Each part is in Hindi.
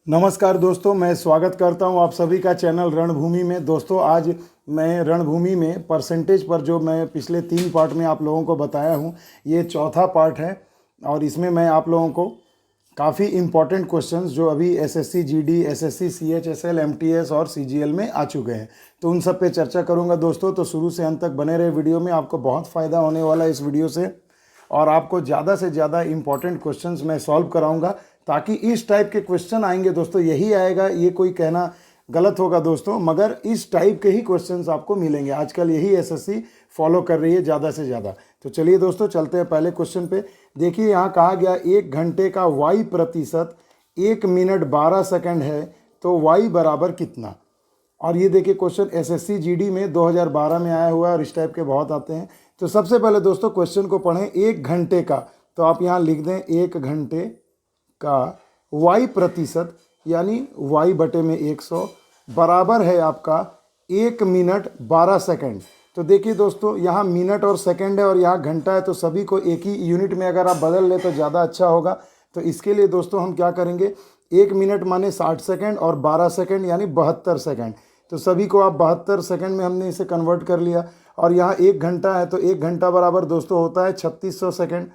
नमस्कार दोस्तों, मैं स्वागत करता हूं आप सभी का चैनल रणभूमि में। दोस्तों, आज मैं रणभूमि में परसेंटेज पर जो मैं पिछले 3 पार्ट में आप लोगों को बताया हूं, ये चौथा पार्ट है। और इसमें मैं आप लोगों को काफ़ी इम्पॉर्टेंट क्वेश्चंस जो अभी SSC GD, SSC CHSL, MTS और सीजीएल में आ चुके हैं, तो उन सब पे चर्चा करूंगा दोस्तों। तो शुरू से अंत तक बने रहे वीडियो में, आपको बहुत फ़ायदा होने वाला है इस वीडियो से। और आपको ज़्यादा से ज़्यादा इम्पॉर्टेंट क्वेश्चंस मैं सॉल्व कराऊंगा, ताकि इस टाइप के क्वेश्चन आएंगे दोस्तों, यही आएगा, ये कोई कहना गलत होगा दोस्तों, मगर इस टाइप के ही क्वेश्चंस आपको मिलेंगे। आजकल यही एसएससी फॉलो कर रही है ज़्यादा से ज़्यादा। तो चलिए दोस्तों, चलते हैं पहले क्वेश्चन पे। देखिए, यहाँ कहा गया 1 घंटे का y प्रतिशत 1 मिनट 12 सेकंड है, तो y बराबर कितना। और ये देखिए, क्वेश्चन एसएससी जीडी में 2012 में आया हुआ है और इस टाइप के बहुत आते हैं। तो सबसे पहले दोस्तों क्वेश्चन को पढ़ें। 1 घंटे का, तो आप यहाँ लिख दें 1 घंटे का y प्रतिशत यानी y बटे में 100 बराबर है आपका 1 मिनट 12 सेकंड। तो देखिए दोस्तों, यहाँ मिनट और सेकंड है और यहाँ घंटा है, तो सभी को एक ही यूनिट में अगर आप बदल ले तो ज़्यादा अच्छा होगा। तो इसके लिए दोस्तों हम क्या करेंगे, 1 मिनट माने 60 सेकंड और 12 सेकंड यानी 72 सेकंड। तो सभी को आप 72 सेकंड में हमने इसे कन्वर्ट कर लिया। और यहाँ 1 घंटा है, तो 1 घंटा बराबर दोस्तों होता है 3600 सेकंड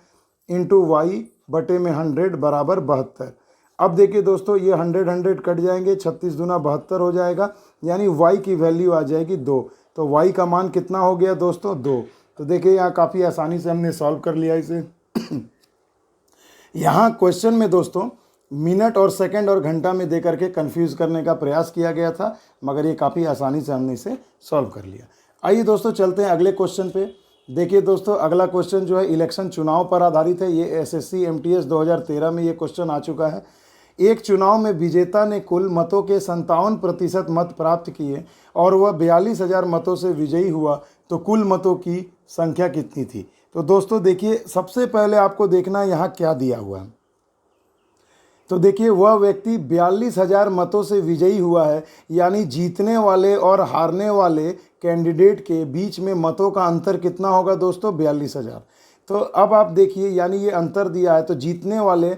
इंटू वाई बटे में 100 बराबर 72। अब देखिए दोस्तों, ये 100 कट जाएंगे, 36 दूना 72 हो जाएगा, यानी y की वैल्यू आ जाएगी 2। तो y का मान कितना हो गया दोस्तों, 2। तो देखिए, यहाँ काफ़ी आसानी से हमने सॉल्व कर लिया इसे। यहाँ क्वेश्चन में दोस्तों मिनट और सेकंड और घंटा में दे करके कंफ्यूज करने का प्रयास किया गया था, मगर ये काफ़ी आसानी से हमने इसे सॉल्व कर लिया। आइए दोस्तों, चलते हैं अगले क्वेश्चन पे। देखिए दोस्तों, अगला क्वेश्चन जो है इलेक्शन चुनाव पर आधारित है। ये एसएससी एमटीएस 2013 में ये क्वेश्चन आ चुका है। एक चुनाव में विजेता ने कुल मतों के 57% मत प्राप्त किए और वह 42,000 मतों से विजयी हुआ, तो कुल मतों की संख्या कितनी थी। तो दोस्तों देखिए, सबसे पहले आपको देखना है यहाँ क्या दिया हुआ है। तो देखिए, वह व्यक्ति 42,000 मतों से विजयी हुआ है, यानी जीतने वाले और हारने वाले कैंडिडेट के बीच में मतों का अंतर कितना होगा दोस्तों, 42,000। तो अब आप देखिए, यानी ये अंतर दिया है, तो जीतने वाले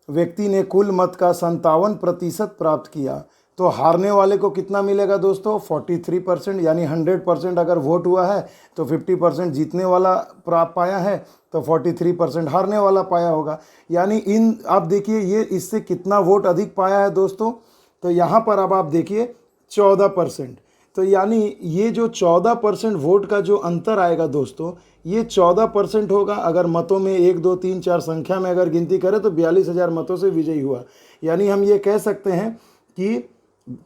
व्यक्ति ने कुल मत का 57% प्राप्त किया, तो हारने वाले को कितना मिलेगा दोस्तों, 43%। यानी 100% अगर वोट हुआ है तो 50% जीतने वाला प्राप्त पाया है, तो 43% हारने वाला पाया होगा। यानी इन आप देखिए, ये इससे कितना वोट अधिक पाया है दोस्तों, तो यहाँ पर अब आप देखिए 14%। तो यानी ये जो 14% वोट का जो अंतर आएगा दोस्तों, ये 14% होगा। अगर मतों में 1 2 3 4 संख्या में अगर गिनती करें तो 42,000 मतों से विजयी हुआ। यानी हम ये कह सकते हैं कि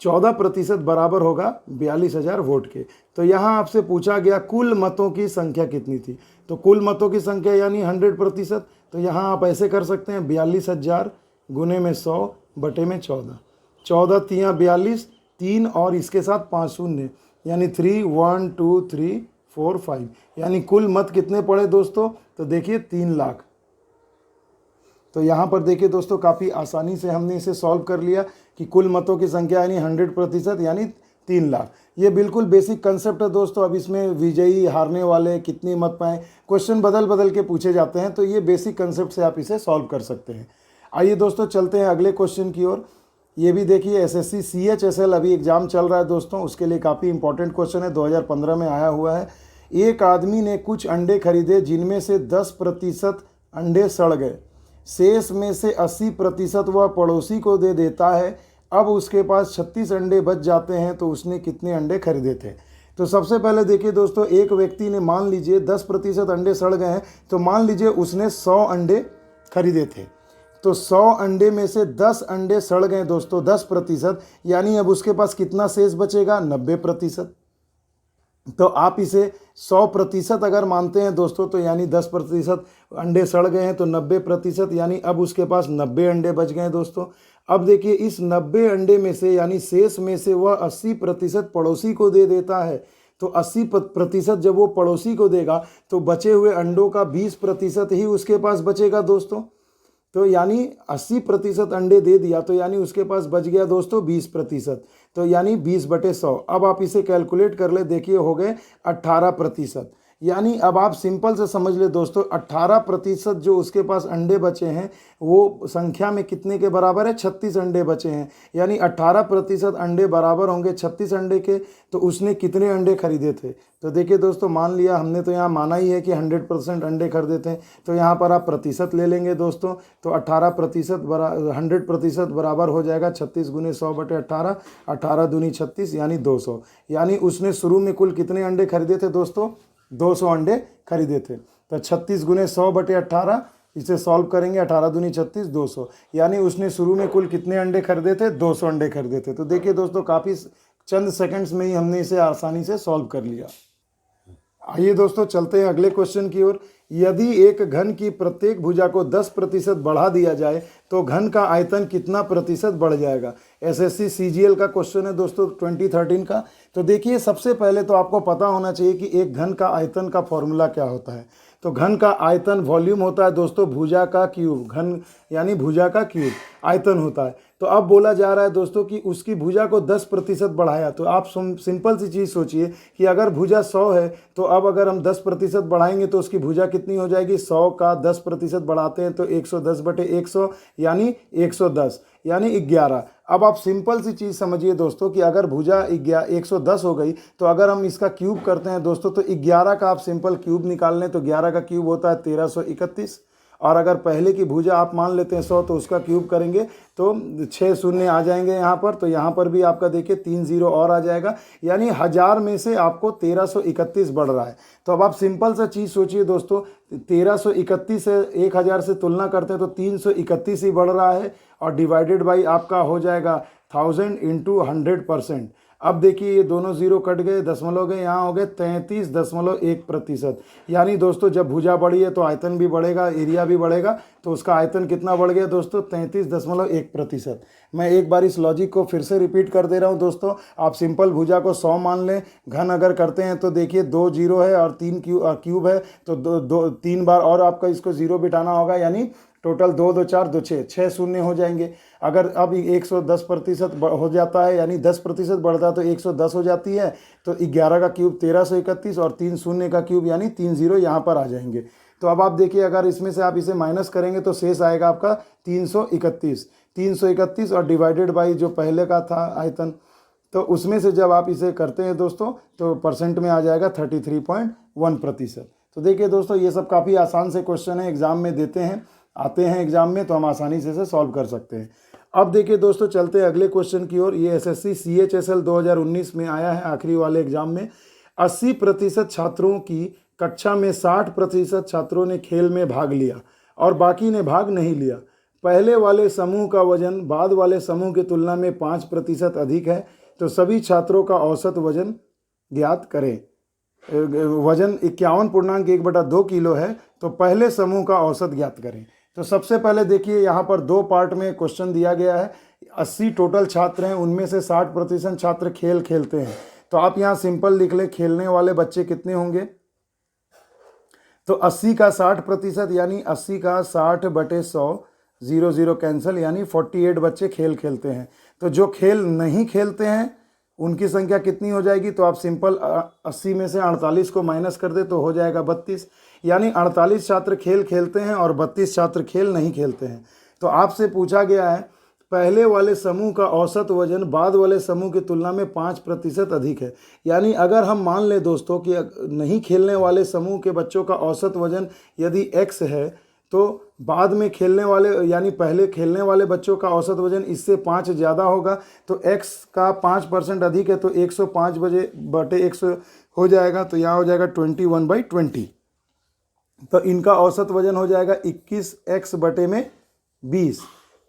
14% बराबर होगा 42,000 वोट के। तो यहाँ आपसे पूछा गया कुल मतों की संख्या कितनी थी। तो कुल मतों की संख्या यानी 100%। तो यहाँ आप ऐसे कर सकते हैं, 42,000 गुने में 100 बटे में 14। 14 तियाँ 42, 3 और इसके साथ 5 शून्य, यानी 3 1 2 3 4 5। यानी कुल मत कितने पड़े दोस्तों, तो देखिए 3 लाख। तो यहाँ पर देखिए दोस्तों, काफ़ी आसानी से हमने इसे सॉल्व कर लिया कि कुल मतों की संख्या यानी 100% यानी 3 लाख। ये बिल्कुल बेसिक कंसेप्ट है दोस्तों। अब इसमें विजयी हारने वाले कितने मत पाए, क्वेश्चन बदल बदल के पूछे जाते हैं, तो ये बेसिक कंसेप्ट से आप इसे सॉल्व कर सकते हैं। आइए दोस्तों, चलते हैं अगले क्वेश्चन की ओर। ये भी देखिए, एसएससी सीएचएसएल अभी एग्जाम चल रहा है दोस्तों, उसके लिए काफ़ी इंपॉर्टेंट क्वेश्चन है, 2015 में आया हुआ है। एक आदमी ने कुछ अंडे खरीदे जिनमें से 10% अंडे सड़ गए, शेष में से 80% वह पड़ोसी को दे देता है। अब उसके पास 36 अंडे बच जाते हैं, तो उसने कितने अंडे खरीदे थे। तो सबसे पहले देखिए दोस्तों, एक व्यक्ति ने मान लीजिए 10% अंडे सड़ गए हैं, तो मान लीजिए उसने 100 अंडे खरीदे थे। तो 100 अंडे में से 10 अंडे सड़ गए दोस्तों, 10%, यानी अब उसके पास कितना शेष बचेगा, 90%। तो आप इसे 100% अगर मानते हैं दोस्तों, तो यानी 10% अंडे सड़ गए हैं, तो 90%, यानी अब उसके पास 90 अंडे बच गए दोस्तों। अब देखिए, इस 90 अंडे में से यानी शेष में से वह 80% पड़ोसी को दे देता है। तो 80% जब वो पड़ोसी को देगा, तो बचे हुए अंडों का 20% ही उसके पास बचेगा दोस्तों। तो यानी 80% अंडे दे दिया, तो यानी उसके पास बच गया दोस्तों 20%। तो यानी 20/100। अब आप इसे कैलकुलेट कर ले, देखिए हो गए 18%। यानी अब आप सिंपल से समझ ले दोस्तों, 18% जो उसके पास अंडे बचे हैं वो संख्या में कितने के बराबर है, 36 अंडे बचे हैं। यानी 18% अंडे बराबर होंगे 36 अंडे के, तो उसने कितने अंडे खरीदे थे। तो देखिए दोस्तों, मान लिया हमने तो यहाँ माना ही है कि 100% अंडे खरीदे थे, तो यहाँ पर आप प्रतिशत ले लेंगे दोस्तों। तो 100% बराबर हो जाएगा 36 गुने 100/18, 18 दूनी 36 यानी 200। यानी उसने शुरू में कुल कितने अंडे खरीदे थे दोस्तों, 200 अंडे खरीदे थे। तो 36 गुने 100/18, इसे सॉल्व करेंगे, 18 दूनी 36, 200। यानी उसने शुरू में कुल कितने अंडे खरीदे थे, 200 अंडे खरीदे थे। तो देखिए दोस्तों, काफ़ी चंद सेकंड्स में ही हमने इसे आसानी से सॉल्व कर लिया। आइए दोस्तों, चलते हैं अगले क्वेश्चन की ओर। यदि एक घन की प्रत्येक भुजा को 10% बढ़ा दिया जाए तो घन का आयतन कितना प्रतिशत बढ़ जाएगा। एसएससी सीजीएल का क्वेश्चन है दोस्तों 2013 का। तो देखिए, सबसे पहले तो आपको पता होना चाहिए कि एक घन का आयतन का फॉर्मूला क्या होता है। तो घन का आयतन वॉल्यूम होता है दोस्तों भुजा का क्यूब, घन यानी भुजा का क्यूब आयतन होता है। तो अब बोला जा रहा है दोस्तों कि उसकी भुजा को 10% बढ़ाया। तो आप सिंपल सी चीज़ सोचिए कि अगर भुजा 100 है तो अब अगर हम 10% बढ़ाएंगे तो उसकी भुजा कितनी हो जाएगी, 100 का 10% बढ़ाते हैं तो 110/100 यानी 110 यानी 11। अब आप सिंपल सी चीज़ समझिए दोस्तों कि अगर भुजा 110 हो गई तो अगर हम इसका क्यूब करते हैं दोस्तों तो 11 का आप सिंपल क्यूब निकाल लें तो 11 का क्यूब होता है 1331। और अगर पहले की भुजा आप मान लेते हैं 100 तो उसका क्यूब करेंगे तो 6 शून्य आ जाएंगे यहाँ पर। तो यहाँ पर भी आपका देखिए 3 0 और आ जाएगा, यानी 1000 में से आपको 1331 बढ़ रहा है। तो अब आप सिंपल सा चीज़ सोचिए दोस्तों, 1331 से 1000 से तुलना करते हैं तो 331 ही बढ़ रहा है और डिवाइडेड बाई आपका हो जाएगा 1000 इंटू 100%। अब देखिए ये दोनों जीरो कट गए, दशमलव गए, यहाँ हो गए 33.1%। यानी दोस्तों जब भुजा बढ़ी है तो आयतन भी बढ़ेगा, एरिया भी बढ़ेगा। तो उसका आयतन कितना बढ़ गया दोस्तों, 33.1%। मैं एक बार इस लॉजिक को फिर से रिपीट कर दे रहा हूँ दोस्तों। आप सिंपल भुजा को 100 मान लें, घन अगर करते हैं तो देखिए 2 0 है और 3 क्यूब है तो 3 बार और आपका इसको जीरो बिठाना होगा, यानी टोटल 2 2 4 2 6 शून्य हो जाएंगे। अगर अब 110% हो जाता है यानी 10% बढ़ता है तो 110 हो जाती है। तो 11 का क्यूब 1331 और 3 शून्य का क्यूब यानी 3 0 यहाँ पर आ जाएंगे। तो अब आप देखिए, अगर इसमें से आप इसे माइनस करेंगे तो शेष आएगा आपका 331 और डिवाइडेड बाई जो पहले का था आयतन, तो उसमें से जब आप इसे करते हैं दोस्तों तो परसेंट में आ जाएगा 33.1%। तो देखिए दोस्तों, ये सब काफ़ी आसान से क्वेश्चन है, एग्जाम में देते हैं, आते हैं एग्जाम में, तो हम आसानी से इसे सॉल्व कर सकते हैं। अब देखिए दोस्तों, चलते हैं अगले क्वेश्चन की ओर। ये एसएससी CHSL 2019 में आया है, आखिरी वाले एग्जाम में। 80% छात्रों की कक्षा में 60% छात्रों ने खेल में भाग लिया और बाकी ने भाग नहीं लिया। पहले वाले समूह का वजन बाद वाले समूह की तुलना में 5% अधिक है, तो सभी छात्रों का औसत वजन ज्ञात करें। वजन 51.1/2 किलो है, तो पहले समूह का औसत ज्ञात करें। तो सबसे पहले देखिए, यहाँ पर 2 पार्ट में क्वेश्चन दिया गया है। 80 टोटल छात्र हैं, उनमें से 60% छात्र खेल खेलते हैं। तो आप यहाँ सिंपल लिख लें, खेलने वाले बच्चे कितने होंगे। तो 80 का 60% यानी 80 का 60/100, 0 0 कैंसिल, यानी 48 बच्चे खेल खेलते हैं। तो जो खेल नहीं खेलते हैं उनकी संख्या कितनी हो जाएगी, तो आप सिंपल 80 में से 48 को माइनस कर दे तो हो जाएगा 32। यानी 48 छात्र खेल खेलते हैं और 32 छात्र खेल नहीं खेलते हैं। तो आपसे पूछा गया है पहले वाले समूह का औसत वजन बाद वाले समूह की तुलना में 5% अधिक है। यानी अगर हम मान लें दोस्तों कि नहीं खेलने वाले समूह के बच्चों का औसत वजन यदि x है तो बाद में खेलने वाले यानी पहले खेलने वाले बच्चों का औसत वजन इससे 5 ज़्यादा होगा। तो x का 5% अधिक है तो 105/100 हो जाएगा। तो यहाँ हो जाएगा 21/20। तो इनका औसत वजन हो जाएगा 21x/20।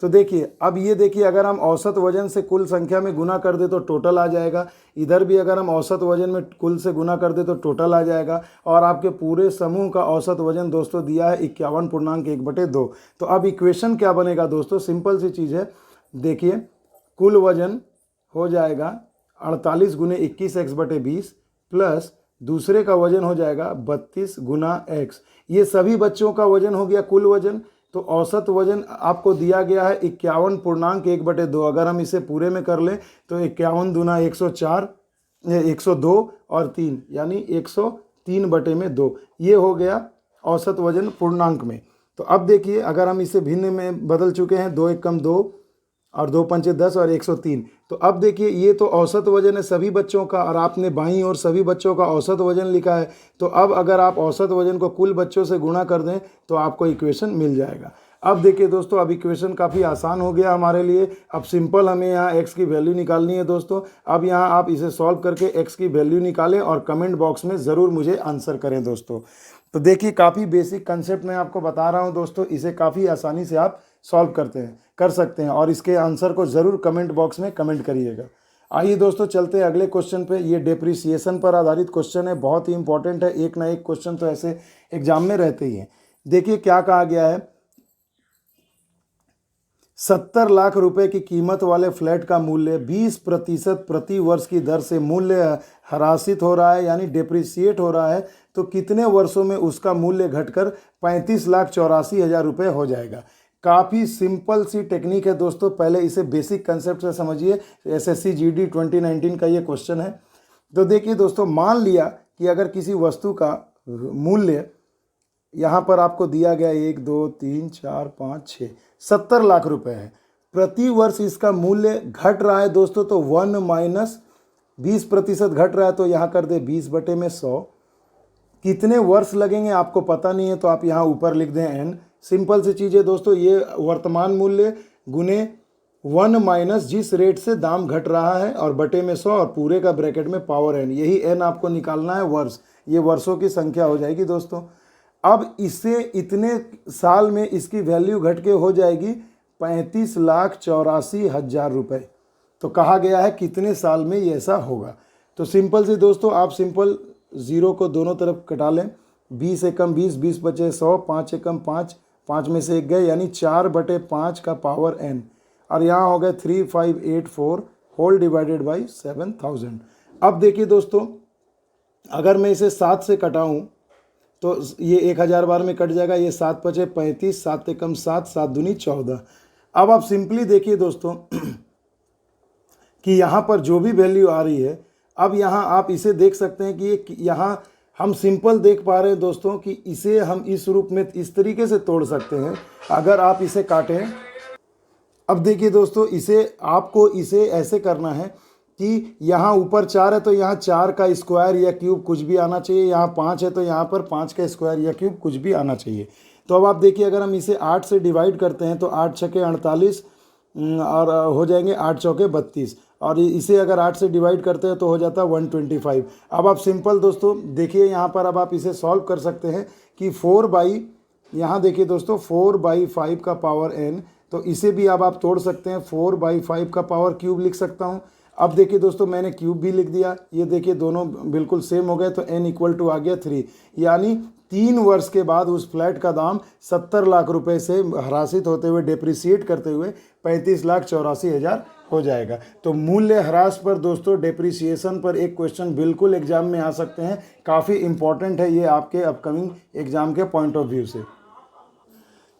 तो देखिए, अब ये देखिए, अगर हम औसत वजन से कुल संख्या में गुना कर दे तो टोटल आ जाएगा। इधर भी अगर हम औसत वजन में कुल से गुना कर दे तो टोटल आ जाएगा। और आपके पूरे समूह का औसत वजन दोस्तों दिया है 51.1/2। तो अब इक्वेशन क्या बनेगा दोस्तों, सिंपल सी चीज़ है। देखिए, कुल वजन हो जाएगा 48 × 21x/20 प्लस दूसरे का वजन हो जाएगा 32 × x। ये सभी बच्चों का वजन हो गया कुल वजन। तो औसत वजन आपको दिया गया है 51.1/2। अगर हम इसे पूरे में कर लें तो 51 दूना 104, 102 और 3 यानी 103। 3/2। ये हो गया औसत वजन पूर्णांक में। तो अब देखिए अगर हम इसे भिन्न में बदल चुके हैं, 2 एकम 2 और 2 पंचे 10 और 103। तो अब देखिए ये तो औसत वजन है सभी बच्चों का, और आपने बाईं ओर सभी बच्चों का औसत वजन लिखा है। तो अब अगर आप औसत वजन को कुल बच्चों से गुणा कर दें तो आपको इक्वेशन मिल जाएगा। अब देखिए दोस्तों, अब इक्वेशन काफ़ी आसान हो गया हमारे लिए। अब सिंपल हमें यहाँ x की वैल्यू निकालनी है दोस्तों। अब यहाँ आप इसे सॉल्व करके x की वैल्यू निकालें और कमेंट बॉक्स में ज़रूर मुझे आंसर करें दोस्तों। तो देखिए काफ़ी बेसिक कंसेप्ट मैं आपको बता रहा हूँ दोस्तों, इसे काफ़ी आसानी से आप सॉल्व कर सकते हैं, और इसके आंसर को ज़रूर कमेंट बॉक्स में कमेंट करिएगा। आइए दोस्तों चलते हैं अगले क्वेश्चन पे। ये डेप्रिसिएशन पर आधारित क्वेश्चन है, बहुत ही इंपॉर्टेंट है। एक ना एक क्वेश्चन तो ऐसे एग्जाम में रहते ही हैं। देखिए क्या कहा गया है, 70 लाख रुपए की कीमत वाले फ्लैट का मूल्य 20% प्रति वर्ष की दर से मूल्य ह्रासित हो रहा है, यानी डेप्रिसिएट हो रहा है। तो कितने वर्षों में उसका मूल्य घटकर 35,84,000 रुपये हो जाएगा। काफ़ी सिंपल सी टेक्निक है दोस्तों, पहले इसे बेसिक कंसेप्ट से समझिए। SSC GD 2019 का ये क्वेश्चन है। तो देखिए दोस्तों, मान लिया कि अगर किसी वस्तु का मूल्य यहाँ पर आपको दिया गया 1 2 3 4 5 6 70 लाख रुपए है, प्रति वर्ष इसका मूल्य घट रहा है दोस्तों। तो 1 माइनस 20% घट रहा है, तो यहाँ कर दे 20/100। कितने वर्ष लगेंगे आपको पता नहीं है, तो आप यहाँ ऊपर लिख दें n। सिंपल सी चीज़ है दोस्तों, ये वर्तमान मूल्य गुने 1 माइनस जिस रेट से दाम घट रहा है और बटे में 100 और पूरे का ब्रैकेट में पावर n, यही n आपको निकालना है वर्ष। ये वर्षों की संख्या हो जाएगी दोस्तों। अब इससे इतने साल में इसकी वैल्यू घट के हो जाएगी 35,84,000 रुपये। तो कहा गया है कितने साल में ये ऐसा होगा। तो सिंपल से दोस्तों, आप सिंपल ज़ीरो को दोनों तरफ कटा लें। 20 एकम 20, 20 बचे 100, 5 एकम 5, 5 में से 1 गए, यानी 4/5 का पावर n, और यहाँ हो गए 3584 होल डिवाइडेड बाई 7000। अब देखिए दोस्तों, अगर मैं इसे 7 से कटाऊँ तो ये 1000 बार में कट जाएगा। ये 7 बचे 35, 7 एकम 7, 7 दूनी 14। अब आप सिंपली देखिए दोस्तों कि यहाँ पर जो भी वैल्यू आ रही है, अब यहाँ आप इसे देख सकते हैं कि ये यहाँ हम सिंपल देख पा रहे हैं दोस्तों कि इसे हम इस रूप में इस तरीके से तोड़ सकते हैं। अगर आप इसे काटें, अब देखिए दोस्तों, आपको इसे ऐसे करना है कि यहाँ ऊपर 4 है तो यहाँ 4 का स्क्वायर या क्यूब कुछ भी आना चाहिए, यहाँ 5 है तो यहाँ पर 5 का स्क्वायर या क्यूब कुछ भी आना चाहिए। तो अब आप देखिए, अगर हम इसे 8 से डिवाइड करते हैं तो 8 छके 48 और हो जाएंगे 8 चौके 32, और इसे अगर 8 से डिवाइड करते हैं तो हो जाता है 125। अब आप सिंपल दोस्तों देखिए, यहाँ पर अब आप इसे सॉल्व कर सकते हैं कि 4/, यहाँ देखिए दोस्तों 4/5 का पावर n, तो इसे भी अब आप तोड़ सकते हैं। 4/5 का पावर क्यूब लिख सकता हूँ। अब देखिए दोस्तों, मैंने क्यूब भी लिख दिया। ये देखिए दोनों बिल्कुल सेम हो गए, तो n इक्वल टू आ गया 3, यानी 3 वर्ष के बाद उस फ्लैट का दाम 70 लाख रुपए से ह्रासित होते हुए, डेप्रिसिएट करते हुए 35,84,000 हो जाएगा। तो मूल्य ह्रास पर दोस्तों, डेप्रिसिएशन पर एक क्वेश्चन बिल्कुल एग्जाम में आ सकते हैं। काफ़ी इंपॉर्टेंट है ये आपके अपकमिंग एग्जाम के पॉइंट ऑफ व्यू से।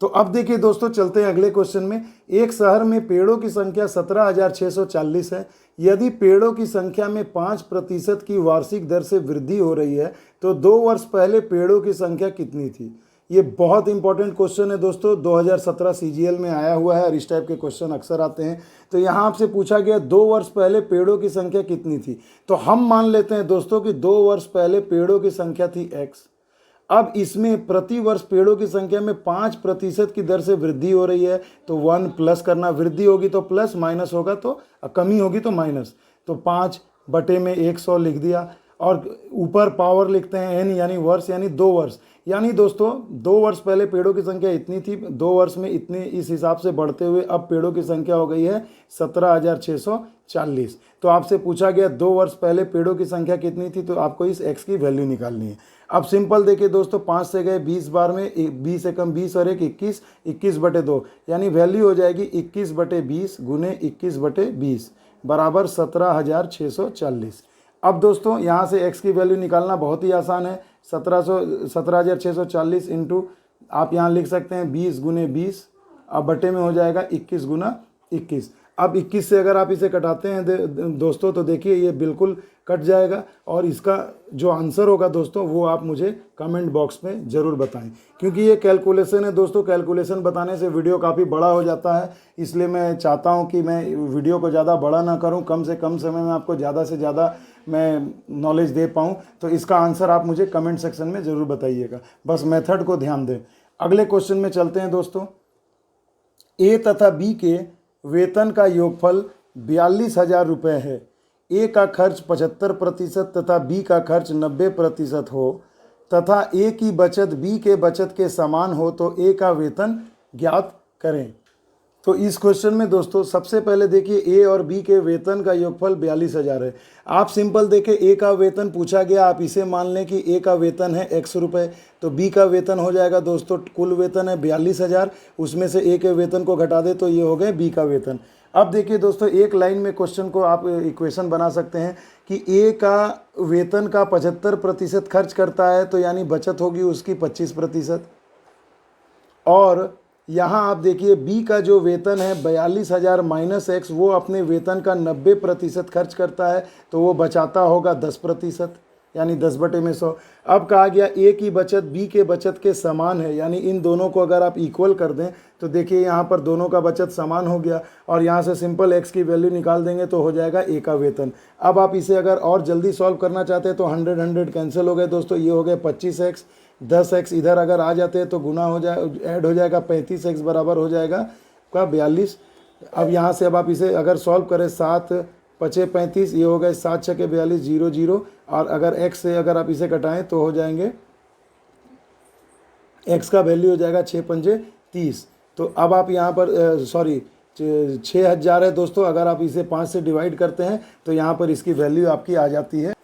तो अब देखिए दोस्तों, चलते हैं अगले क्वेश्चन में। एक शहर में पेड़ों की संख्या 17,640 है। यदि पेड़ों की संख्या में 5% की वार्षिक दर से वृद्धि हो रही है तो 2 वर्ष पहले पेड़ों की संख्या कितनी थी। ये बहुत इंपॉर्टेंट क्वेश्चन है दोस्तों, 2017 CGL में आया हुआ है और इस टाइप के क्वेश्चन अक्सर आते हैं। तो यहाँ आपसे पूछा गया 2 वर्ष पहले पेड़ों की संख्या कितनी थी। तो हम मान लेते हैं दोस्तों कि 2 वर्ष पहले पेड़ों की संख्या थी x। अब इसमें प्रति वर्ष पेड़ों की संख्या में 5% की दर से वृद्धि हो रही है, तो 1 प्लस करना, वृद्धि होगी तो प्लस, माइनस होगा तो कमी होगी तो माइनस। तो 5/100 लिख दिया, और ऊपर पावर लिखते हैं n, यानी वर्ष, यानी 2 वर्ष। यानी दोस्तों 2 वर्ष पहले पेड़ों की संख्या इतनी थी, 2 वर्ष में इतने, इस हिसाब से बढ़ते हुए अब पेड़ों की संख्या हो गई है 17,640। तो आपसे पूछा गया 2 वर्ष पहले पेड़ों की संख्या कितनी थी, तो आपको इस x की वैल्यू निकालनी है। अब सिंपल देखिए दोस्तों, 5 से गए 20 बार में, 20 एकम 20 और 1 21, 21/2, यानी वैल्यू हो जाएगी 21/20 गुने 21/20 बराबर 17,640। अब दोस्तों यहाँ से x की वैल्यू निकालना बहुत ही आसान है। 17,640 इंटू आप यहाँ लिख सकते हैं 20 गुने 20, अब बटे में हो जाएगा 21 गुना 21। अब 21 से अगर आप इसे कटाते हैं दोस्तों तो देखिए ये बिल्कुल कट जाएगा। और इसका जो आंसर होगा दोस्तों वो आप मुझे कमेंट बॉक्स में ज़रूर बताएं, क्योंकि ये कैलकुलेशन है दोस्तों। कैलकुलेशन बताने से वीडियो काफ़ी बड़ा हो जाता है, इसलिए मैं चाहता हूँ कि मैं वीडियो को ज़्यादा बड़ा ना करूँ, कम से कम समय में आपको ज़्यादा से ज़्यादा मैं नॉलेज दे पाऊँ। तो इसका आंसर आप मुझे कमेंट सेक्शन में ज़रूर बताइएगा, बस मेथड को ध्यान दें। अगले क्वेश्चन में चलते हैं दोस्तों। ए तथा बी के वेतन का योगफल 42,000 रुपये है। ए का खर्च 75% तथा बी का खर्च 90% हो तथा ए की बचत बी के बचत के समान हो तो ए का वेतन ज्ञात करें। तो इस क्वेश्चन में दोस्तों सबसे पहले देखिए ए और बी के वेतन का योगफल 42,000 है। आप सिंपल देखें, ए का वेतन पूछा गया, आप इसे मान लें कि ए का वेतन है x रुपये, तो बी का वेतन हो जाएगा दोस्तों, कुल वेतन है 42,000, उसमें से ए के वेतन को घटा दे तो ये हो गए बी का वेतन। अब देखिए दोस्तों, एक लाइन में क्वेश्चन को आप इक्वेशन बना सकते हैं कि ए का वेतन का 75% खर्च करता है, तो यानी बचत होगी उसकी 25%। और यहाँ आप देखिए बी का जो वेतन है 42,000 माइनस एक्स, वो अपने वेतन का 90% खर्च करता है, तो वो बचाता होगा 10%, यानी 10/100। अब कहा गया ए की बचत बी के बचत के समान है, यानी इन दोनों को अगर आप इक्वल कर दें तो देखिए यहाँ पर दोनों का बचत समान हो गया, और यहाँ से सिंपल एक्स की वैल्यू निकाल देंगे तो हो जाएगा ए का वेतन। अब आप इसे अगर और जल्दी सॉल्व करना चाहते हैं तो 100 कैंसिल हो गए दोस्तों, ये हो गए 25x, 10x इधर अगर आ जाते हैं तो गुना हो जाए, ऐड हो जाएगा 35x बराबर हो जाएगा का 42। अब यहाँ से अब आप इसे अगर सॉल्व करें 7 5 35, ये हो गए 7 6 42 0 0, और अगर x से अगर आप इसे कटाएं तो हो जाएंगे x का वैल्यू हो जाएगा 6 5 30। तो अब आप यहाँ पर 6,000 है दोस्तों, अगर आप इसे 5 से डिवाइड करते हैं तो यहाँ पर इसकी वैल्यू आपकी आ जाती है।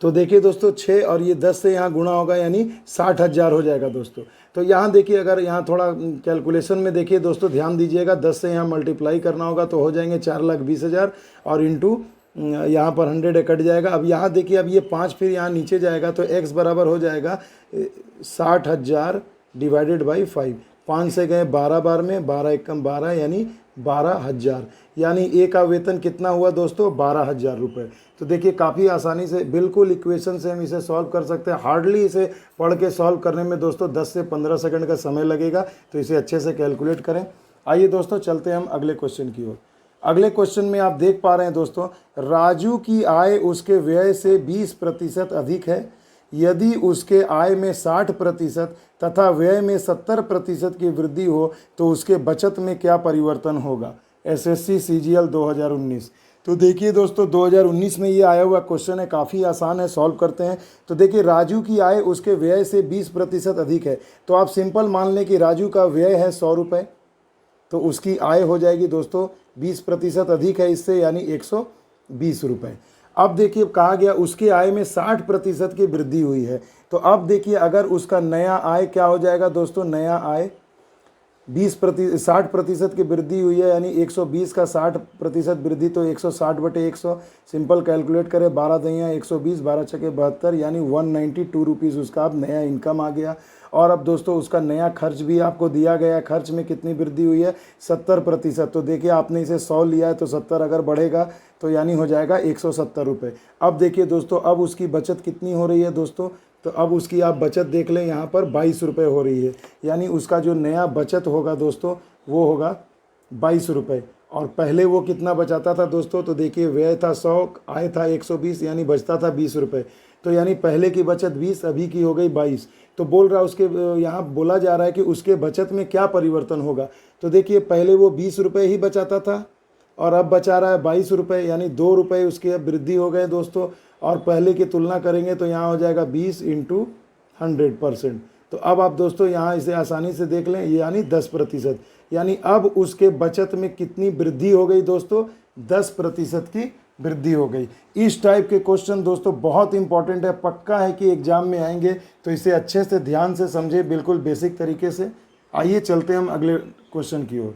तो देखिए दोस्तों 6 और ये 10 से यहाँ गुणा होगा, यानी 60,000 हो जाएगा दोस्तों। तो यहाँ देखिए, अगर यहाँ थोड़ा कैलकुलेशन में देखिए दोस्तों, ध्यान दीजिएगा, 10 से यहाँ मल्टीप्लाई करना होगा तो हो जाएंगे 4,20,000, और इंटू यहाँ पर 100 कट जाएगा। अब यहाँ देखिए, अब ये 5 फिर यहाँ नीचे जाएगा तो x बराबर हो जाएगा 60,000 डिवाइडेड बाई 5। 5 से गए 12 बार में, 12 एकम 12, यानी 12,000, यानी ए का वेतन कितना हुआ दोस्तों, 12,000 रुपये। तो देखिए काफ़ी आसानी से बिल्कुल इक्वेशन से हम इसे सॉल्व कर सकते हैं। हार्डली इसे पढ़ के सॉल्व करने में दोस्तों 10 से 15 सेकंड का समय लगेगा, तो इसे अच्छे से कैलकुलेट करें। आइए दोस्तों चलते हैं हम अगले क्वेश्चन की ओर। अगले क्वेश्चन में आप देख पा रहे हैं दोस्तों, राजू की आय उसके व्यय से 20% अधिक है। यदि उसके आय में 60% तथा व्यय में 70% की वृद्धि हो तो उसके बचत में क्या परिवर्तन होगा। SSC CGL 2019। तो देखिए दोस्तों 2019 में ये आया हुआ क्वेश्चन है, काफ़ी आसान है, सॉल्व करते हैं। तो देखिए राजू की आय उसके व्यय से 20% अधिक है, तो आप सिंपल मान लें कि राजू का व्यय है 100 रुपये, तो उसकी आय हो जाएगी दोस्तों 20% अधिक है इससे, यानी 120 रुपये। अब देखिए कहा गया उसकी आय में 60% की वृद्धि हुई है, तो अब देखिए अगर उसका नया आय क्या हो जाएगा दोस्तों, नया आय 60% की वृद्धि हुई है, यानी 120 का 60% वृद्धि, तो 160/100 सिंपल कैलकुलेट करें, 12 दैया 120, 12 छके 72, यानी 192 रुपीज़ उसका अब नया इनकम आ गया। और अब दोस्तों उसका नया खर्च भी आपको दिया गया, खर्च में कितनी वृद्धि हुई है, 70%। तो देखिए आपने इसे 100 लिया है तो 70 अगर बढ़ेगा तो यानी हो जाएगा 170 रुपये। अब देखिए दोस्तों अब उसकी बचत कितनी हो रही है दोस्तों, तो अब उसकी आप बचत देख लें, यहाँ पर 22 रुपये हो रही है, यानी उसका जो नया बचत होगा दोस्तों वो होगा 22 रुपये। और पहले वो कितना बचाता था दोस्तों, तो देखिए व्यय था 100, आय था 120, यानी बचता था 20 रुपये। तो यानी पहले की बचत 20, अभी की हो गई 22। तो बोल रहा है उसके, यहाँ बोला जा रहा है कि उसके बचत में क्या परिवर्तन होगा। तो देखिए पहले वो 20 रुपये ही बचाता था और अब बचा रहा है 22 रुपये, यानी 2 रुपये उसके अब वृद्धि हो गए दोस्तों। और पहले की तुलना करेंगे तो यहाँ हो जाएगा 20 × 100%। तो अब आप दोस्तों यहाँ इसे आसानी से देख लें, यानी 10%, यानी अब उसके बचत में कितनी वृद्धि हो गई दोस्तों, 10% की वृद्धि हो गई। इस टाइप के क्वेश्चन दोस्तों बहुत इंपॉर्टेंट है, पक्का है कि एग्जाम में आएंगे, तो इसे अच्छे से ध्यान से समझे, बिल्कुल बेसिक तरीके से। आइए चलते हैं हम अगले क्वेश्चन की ओर।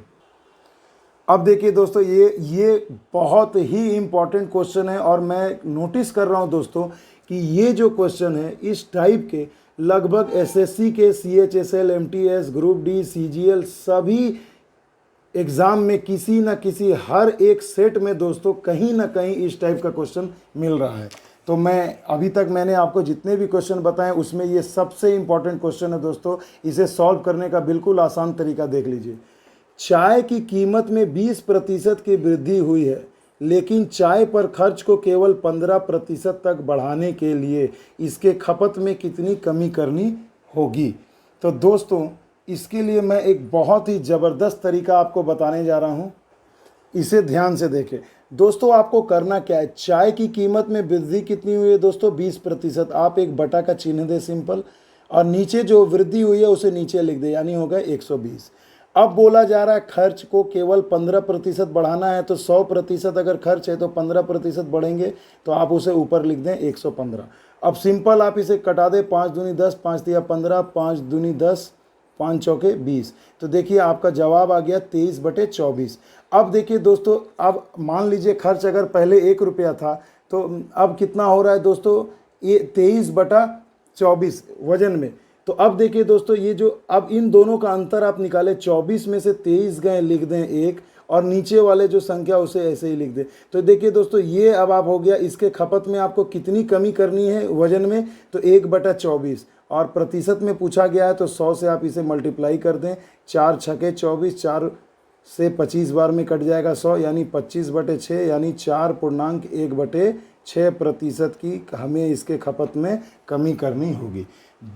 अब देखिए दोस्तों ये बहुत ही इम्पॉर्टेंट क्वेश्चन है, और मैं नोटिस कर रहा हूँ दोस्तों कि ये जो क्वेश्चन है इस टाइप के लगभग एसएससी के, CHSL, MTS, group D, CGL सभी एग्ज़ाम में किसी न किसी हर एक सेट में दोस्तों कहीं ना कहीं इस टाइप का क्वेश्चन मिल रहा है। तो मैं अभी तक मैंने आपको जितने भी क्वेश्चन बताए उसमें ये सबसे इम्पॉर्टेंट क्वेश्चन है दोस्तों। इसे सॉल्व करने का बिल्कुल आसान तरीका देख लीजिए। चाय की कीमत में 20% की वृद्धि हुई है, लेकिन चाय पर खर्च को केवल 15% तक बढ़ाने के लिए इसके खपत में कितनी कमी करनी होगी। तो दोस्तों इसके लिए मैं एक बहुत ही ज़बरदस्त तरीका आपको बताने जा रहा हूँ, इसे ध्यान से देखें। दोस्तों आपको करना क्या है, चाय की कीमत में वृद्धि कितनी हुई है दोस्तों 20%। आप एक बटा का चिन्ह दें सिंपल, और नीचे जो वृद्धि हुई है उसे नीचे लिख दें, यानी होगा 120। अब बोला जा रहा है खर्च को केवल 15% बढ़ाना है, तो 100% अगर खर्च है तो 15% बढ़ेंगे, तो आप उसे ऊपर लिख दें 115। अब सिंपल आप इसे कटा दें, 5 दूनी 10, 5 तिया 15, 5 दूनी 10, 5 चौके 20। तो देखिए आपका जवाब आ गया 23/24। अब देखिए दोस्तों, अब मान लीजिए खर्च अगर पहले 1 रुपया था, तो अब कितना हो रहा है दोस्तों, ये 23/24 वजन में। तो अब देखिए दोस्तों, ये जो अब इन दोनों का अंतर आप निकालें, 24 में से 23 गए, लिख दें 1, और नीचे वाले जो संख्या उसे ऐसे ही लिख दें। तो देखिए दोस्तों, ये अब आप हो गया, इसके खपत में आपको कितनी कमी करनी है वजन में, तो 1/24, और प्रतिशत में पूछा गया है तो 100 से आप इसे मल्टीप्लाई कर दें। 4 छके 24, 4 से 25 बार में कट जाएगा 100, यानी 25/6, यानी 4.1/6% की हमें इसके खपत में कमी करनी होगी।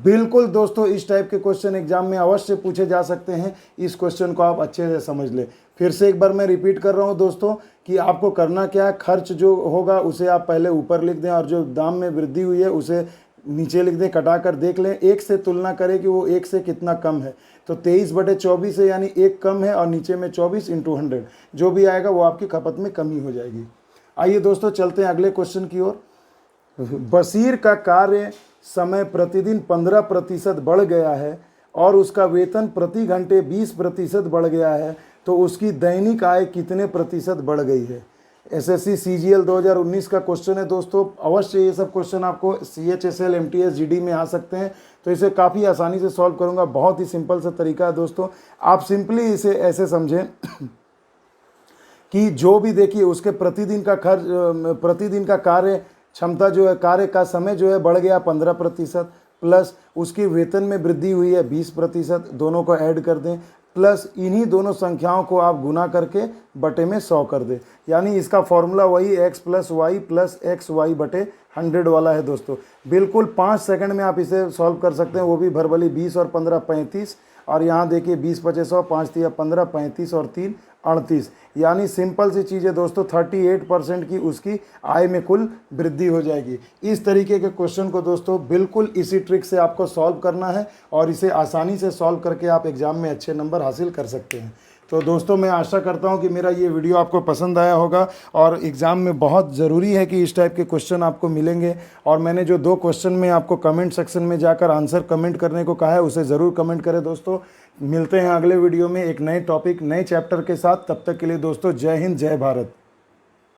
बिल्कुल दोस्तों, इस टाइप के क्वेश्चन एग्जाम में अवश्य पूछे जा सकते हैं। इस क्वेश्चन को आप अच्छे से समझ लें। फिर से एक बार मैं रिपीट कर रहा हूं दोस्तों कि आपको करना क्या है, खर्च जो होगा उसे आप पहले ऊपर लिख दें, और जो दाम में वृद्धि हुई है उसे नीचे लिख दें, कटा कर देख लें, 1 से तुलना करें कि वो 1 से कितना कम है। तो 23/24 है, यानी 1 कम है, और नीचे में 24 × 100 जो भी आएगा वो आपकी खपत में कमी हो जाएगी। आइए दोस्तों चलते हैं अगले क्वेश्चन की ओर। बशीर का कार्य समय प्रतिदिन 15% बढ़ गया है और उसका वेतन प्रति घंटे 20% बढ़ गया है, तो उसकी दैनिक आय कितने प्रतिशत बढ़ गई है। एसएससी सीजीएल 2019 का क्वेश्चन है दोस्तों। अवश्य ये सब क्वेश्चन आपको CHSL MTS GD में आ सकते हैं, तो इसे काफ़ी आसानी से सॉल्व करूंगा। बहुत ही सिंपल सा तरीका है दोस्तों। आप सिंपली इसे ऐसे समझें कि जो भी देखिए उसके प्रतिदिन का खर्च, प्रतिदिन का कार्य क्षमता जो है, कार्य का समय जो है बढ़ गया 15%, प्लस उसकी वेतन में वृद्धि हुई है 20%, दोनों को ऐड कर दें, प्लस इन्हीं दोनों संख्याओं को आप गुना करके बटे में 100 कर दें। यानी इसका फॉर्मूला वही x + y + xy/100 वाला है दोस्तों। बिल्कुल 5 सेकंड में आप इसे सॉल्व कर सकते हैं, वो भी भरभली। 20 और 15 35, और यहाँ देखिए 20 × 5 100, 5 × 15 35 और 3 38। यानी सिंपल सी चीज़ है दोस्तों, 38% की उसकी आय में कुल वृद्धि हो जाएगी। इस तरीके के क्वेश्चन को दोस्तों बिल्कुल इसी ट्रिक से आपको सॉल्व करना है, और इसे आसानी से सॉल्व करके आप एग्ज़ाम में अच्छे नंबर हासिल कर सकते हैं। तो दोस्तों मैं आशा करता हूं कि मेरा ये वीडियो आपको पसंद आया होगा, और एग्ज़ाम में बहुत ज़रूरी है कि इस टाइप के क्वेश्चन आपको मिलेंगे। और मैंने जो 2 क्वेश्चन में आपको कमेंट सेक्शन में जाकर आंसर कमेंट करने को कहा है, उसे ज़रूर कमेंट करें दोस्तों। मिलते हैं अगले वीडियो में एक नए टॉपिक, नए चैप्टर के साथ। तब तक के लिए दोस्तों जय हिंद, जय भारत।